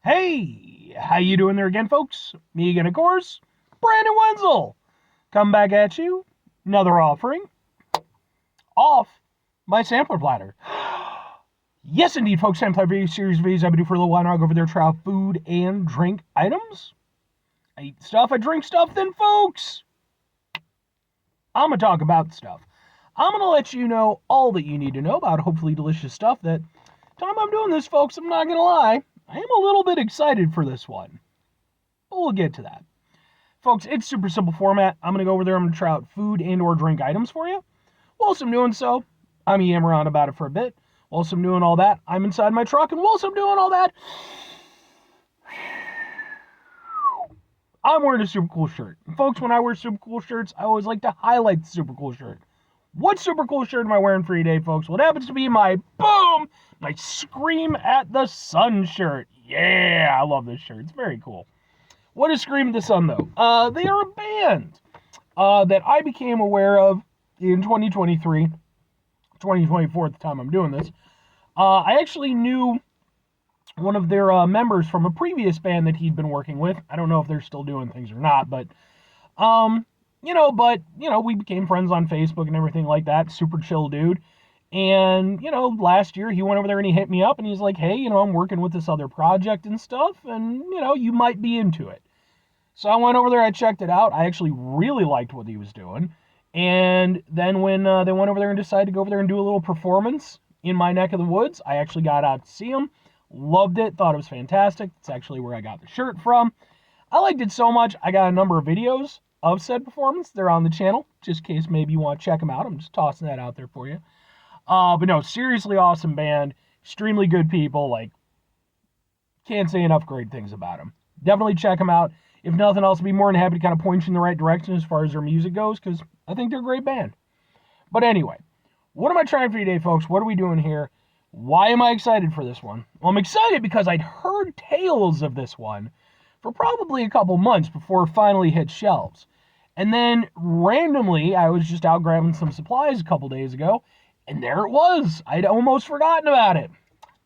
Hey, how you doing there again, folks? Me again, of course, Brandon Wenzel. Come back at you. Another offering off my sampler platter. Yes, indeed, folks. Sampler video series videos I've been doing for a little while now. I go over there, try out food and drink items. I eat stuff, I drink stuff, then, folks, I'm going to talk about stuff. I'm going to let you know all that you need to know about hopefully delicious stuff that, time I'm doing this, folks, I'm not going to lie, I am a little bit excited for this one. But we'll get to that. Folks, it's super simple format. I'm going to go over there. I'm going to try out food and or drink items for you. Whilst I'm doing so, I'm yammering on about it for a bit. Whilst I'm doing all that, I'm inside my truck. And whilst I'm doing all that, I'm wearing a super cool shirt. And folks, when I wear super cool shirts, I always like to highlight the super cool shirt. What super cool shirt am I wearing for you today, folks? Well, it happens to be my boom, my Scream at the Sun shirt. Yeah, I love this shirt. It's very cool. What is Scream at the Sun, though? They are a band that I became aware of in 2023, 2024 at the time I'm doing this. I actually knew one of their members from a previous band that he'd been working with. I don't know if they're still doing things or not, but, we became friends on Facebook and everything like that. Super chill dude. And, last year he went over there and he hit me up and he's like, hey, I'm working with this other project and stuff, and, you might be into it. So I went over there, I checked it out. I actually really liked what he was doing. And then when they went over there and decided to go over there and do a little performance in my neck of the woods, I actually got out to see him. Loved it, thought it was fantastic. It's actually where I got the shirt from. I liked it so much, I got a number of videos of said performance. They're on the channel, just in case maybe you want to check them out. I'm just tossing that out there for you. But no, seriously awesome band. Extremely good people. Can't say enough great things about them. Definitely check them out. If nothing else, I'd be more than happy to kind of point you in the right direction as far as their music goes, because I think they're a great band. But anyway, what am I trying for today, folks? What are we doing here? Why am I excited for this one? Well, I'm excited because I'd heard tales of this one for probably a couple months before it finally hit shelves. And then randomly, I was just out grabbing some supplies a couple days ago, and there it was. I'd almost forgotten about it.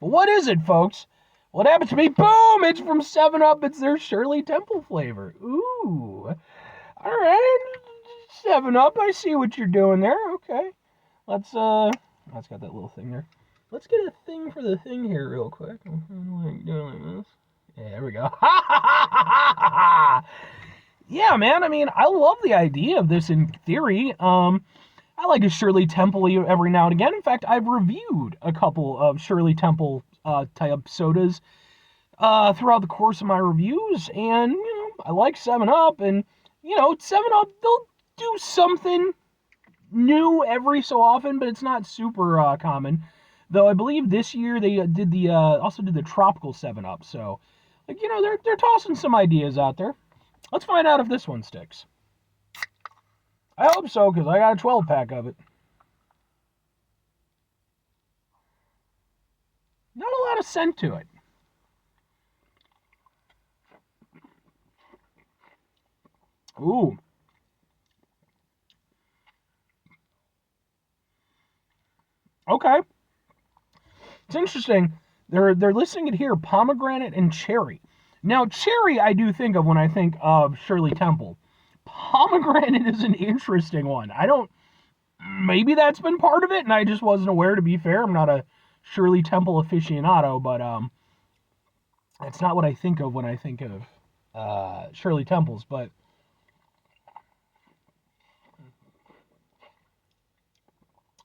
But what is it, folks? What happened to me? Boom! It's from 7-Up. It's their Shirley Temple flavor. Ooh. All right. 7-Up. I see what you're doing there. Okay. Let's got that little thing there. Let's get a thing for the thing here real quick. Doing like this. Yeah, there we go. Yeah, man. I mean, I love the idea of this in theory. I like a Shirley Temple every now and again. In fact, I've reviewed a couple of Shirley Temple type sodas throughout the course of my reviews, and I like 7-Up, and 7-Up, they'll do something new every so often, but it's not super common. Though I believe this year they also did the tropical 7-Up, so they're tossing some ideas out there. Let's find out if this one sticks. I hope so, because I got a 12-pack of it. Not a lot of scent to it. Ooh. Okay. It's interesting. They're listing it here, pomegranate and cherry. Now, cherry I do think of when I think of Shirley Temple. Pomegranate is an interesting one. Maybe that's been part of it, and I just wasn't aware, to be fair. I'm not a Shirley Temple aficionado, but it's not what I think of when I think of Shirley Temples, but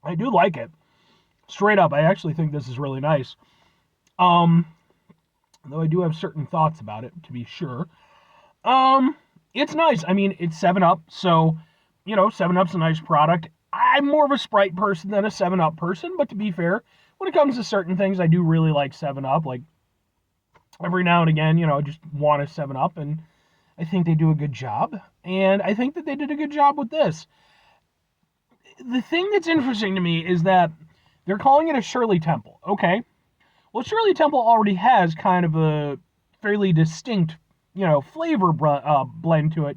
I do like it. Straight up, I actually think this is really nice. Though I do have certain thoughts about it, to be sure. It's nice. I mean, it's 7-Up, so, 7-Up's a nice product. I'm more of a Sprite person than a 7-Up person, but to be fair, when it comes to certain things, I do really like 7-Up. Like, every now and again, I just want a 7-Up, and I think they do a good job. And I think that they did a good job with this. The thing that's interesting to me is that they're calling it a Shirley Temple. Okay. Well, Shirley Temple already has kind of a fairly distinct, flavor blend to it.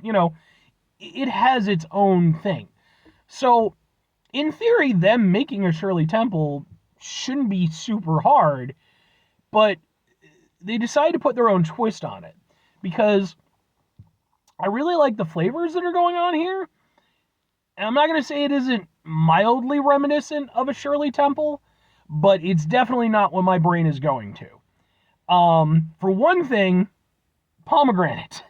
It has its own thing. So, in theory, them making a Shirley Temple shouldn't be super hard, but they decided to put their own twist on it, because I really like the flavors that are going on here. And I'm not going to say it isn't mildly reminiscent of a Shirley Temple, but it's definitely not what my brain is going to. For one thing, pomegranate.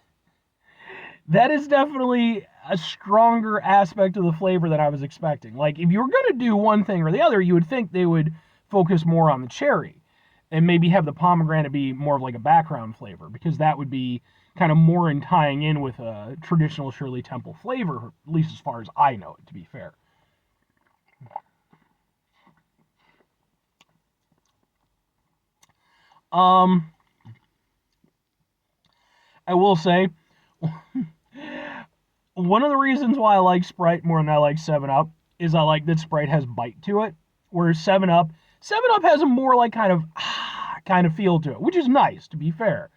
That is definitely a stronger aspect of the flavor than I was expecting. Like, if you were going to do one thing or the other, you would think they would focus more on the cherry and maybe have the pomegranate be more of like a background flavor, because that would be kind of more in tying in with a traditional Shirley Temple flavor, at least as far as I know it, to be fair. I will say, one of the reasons why I like Sprite more than I like 7 Up is I like that Sprite has bite to it, whereas 7 Up has a more like kind of feel to it, which is nice, to be fair.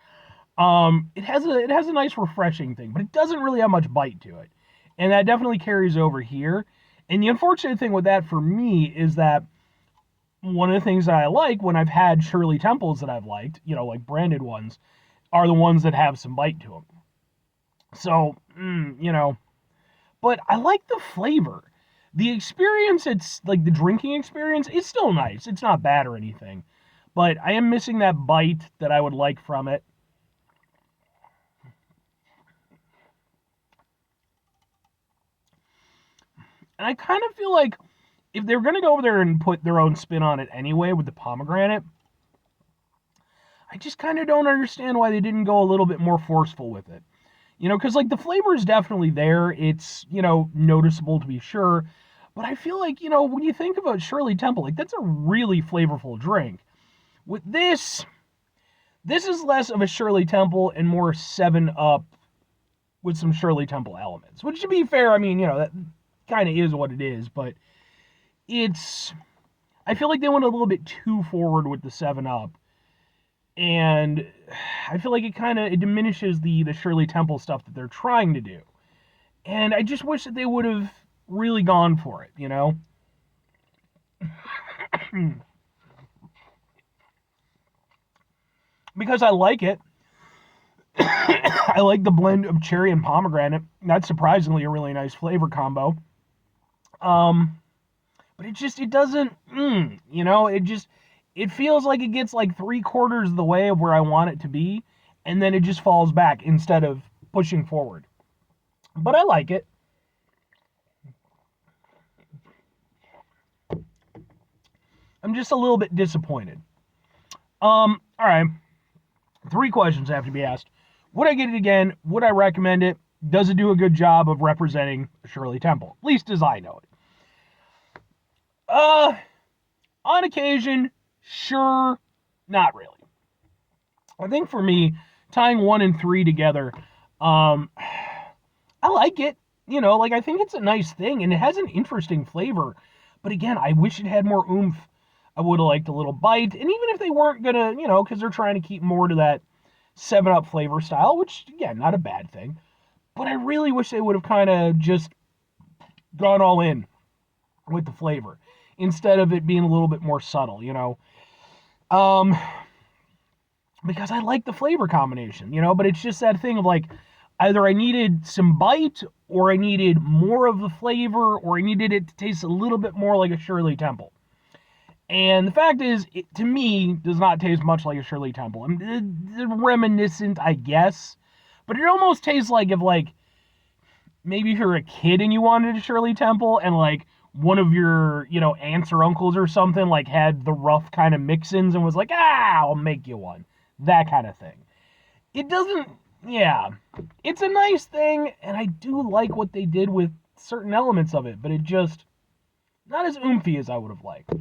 It has a nice refreshing thing, but it doesn't really have much bite to it, and that definitely carries over here. And the unfortunate thing with that for me is that one of the things that I like when I've had Shirley Temples that I've liked, like branded ones, are the ones that have some bite to them. So, but I like the flavor. The experience, it's like the drinking experience, it's still nice. It's not bad or anything. But I am missing that bite that I would like from it. And I kind of feel like if they're going to go over there and put their own spin on it anyway with the pomegranate, I just kind of don't understand why they didn't go a little bit more forceful with it. Because like the flavor is definitely there. It's, noticeable to be sure. But I feel like, when you think about Shirley Temple, like that's a really flavorful drink. With this is less of a Shirley Temple and more 7 Up with some Shirley Temple elements. Which, to be fair, I mean, that kind of is what it is. But I feel like they went a little bit too forward with the 7 Up. And I feel like it diminishes the Shirley Temple stuff that they're trying to do. And I just wish that they would have really gone for it, because I like it. I like the blend of cherry and pomegranate. That's surprisingly a really nice flavor combo. But it doesn't, it feels like it gets like 3/4 of the way of where I want it to be, and then it just falls back instead of pushing forward. But I like it. I'm just a little bit disappointed. All right. 3 questions have to be asked. Would I get it again? Would I recommend it? Does it do a good job of representing Shirley Temple? At least as I know it. On occasion, sure, not really. I think for me, tying 1 and 3 together, I like it. Like I think it's a nice thing and it has an interesting flavor. But again, I wish it had more oomph. I would have liked a little bite. And even if they weren't gonna, because they're trying to keep more to that 7 Up flavor style, which again, not a bad thing. But I really wish they would have kind of just gone all in with the flavor instead of it being a little bit more subtle, because I like the flavor combination, but it's just that thing of like either I needed some bite or I needed more of the flavor or I needed it to taste a little bit more like a Shirley Temple. And the fact is, it, to me, does not taste much like a Shirley Temple. I mean, it's reminiscent, I guess, but it almost tastes like if, like, maybe if you're a kid and you wanted a Shirley Temple and, like, one of your, aunts or uncles or something, like, had the rough kind of mix-ins and was like, I'll make you one. That kind of thing. It doesn't, yeah. It's a nice thing, and I do like what they did with certain elements of it, but it just, not as oomphy as I would have liked.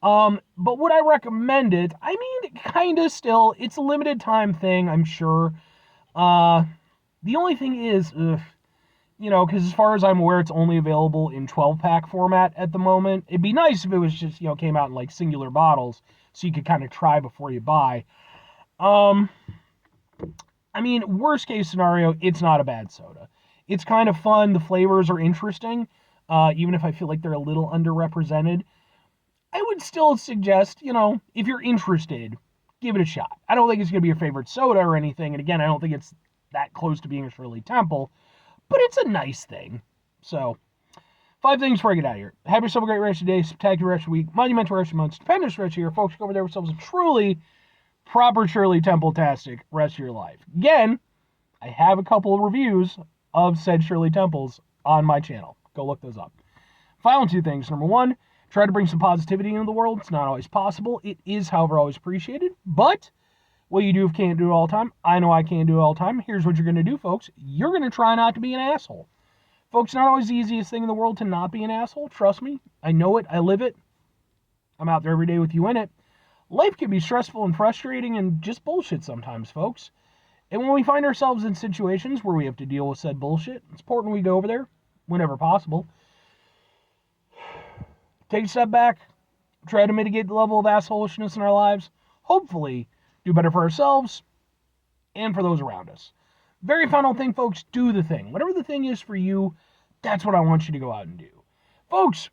But would I recommend it? I mean, kind of still. It's a limited time thing, I'm sure. The only thing is, because as far as I'm aware, it's only available in 12-pack format at the moment. It'd be nice if it was just, came out in, like, singular bottles, so you could kind of try before you buy. I mean, worst case scenario, it's not a bad soda. It's kind of fun. The flavors are interesting, even if I feel like they're a little underrepresented. I would still suggest, if you're interested, give it a shot. I don't think it's going to be your favorite soda or anything. And again, I don't think it's that close to being a Shirley Temple, but it's a nice thing. So, 5 things before I get out of here. Have yourself a great rest of your day, spectacular rest of your week, monumental rest of your month, stupendous rest of your year. Folks, go over there with yourselves a truly proper Shirley Temple-tastic rest of your life. Again, I have a couple of reviews of said Shirley Temples on my channel. Go look those up. Final 2 things. Number 1, try to bring some positivity into the world. It's not always possible. It is, however, always appreciated. But what you do can't do it all the time. I know I can't do it all the time. Here's what you're going to do, folks. You're going to try not to be an asshole. Folks, not always the easiest thing in the world to not be an asshole. Trust me. I know it. I live it. I'm out there every day with you in it. Life can be stressful and frustrating and just bullshit sometimes, folks. And when we find ourselves in situations where we have to deal with said bullshit, it's important we go over there whenever possible. Take a step back. Try to mitigate the level of assholishness in our lives. Hopefully, do better for ourselves and for those around us. Very final thing, folks, do the thing. Whatever the thing is for you, that's what I want you to go out and do. Folks,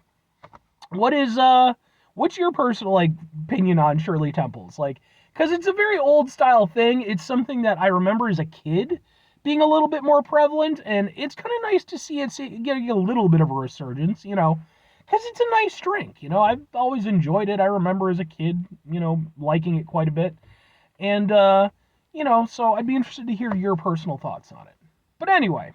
what's your personal opinion on Shirley Temples? Because it's a very old style thing. It's something that I remember as a kid being a little bit more prevalent, and it's kind of nice to see it getting a little bit of a resurgence, because it's a nice drink. I've always enjoyed it. I remember as a kid, liking it quite a bit. And, so I'd be interested to hear your personal thoughts on it. But anyway,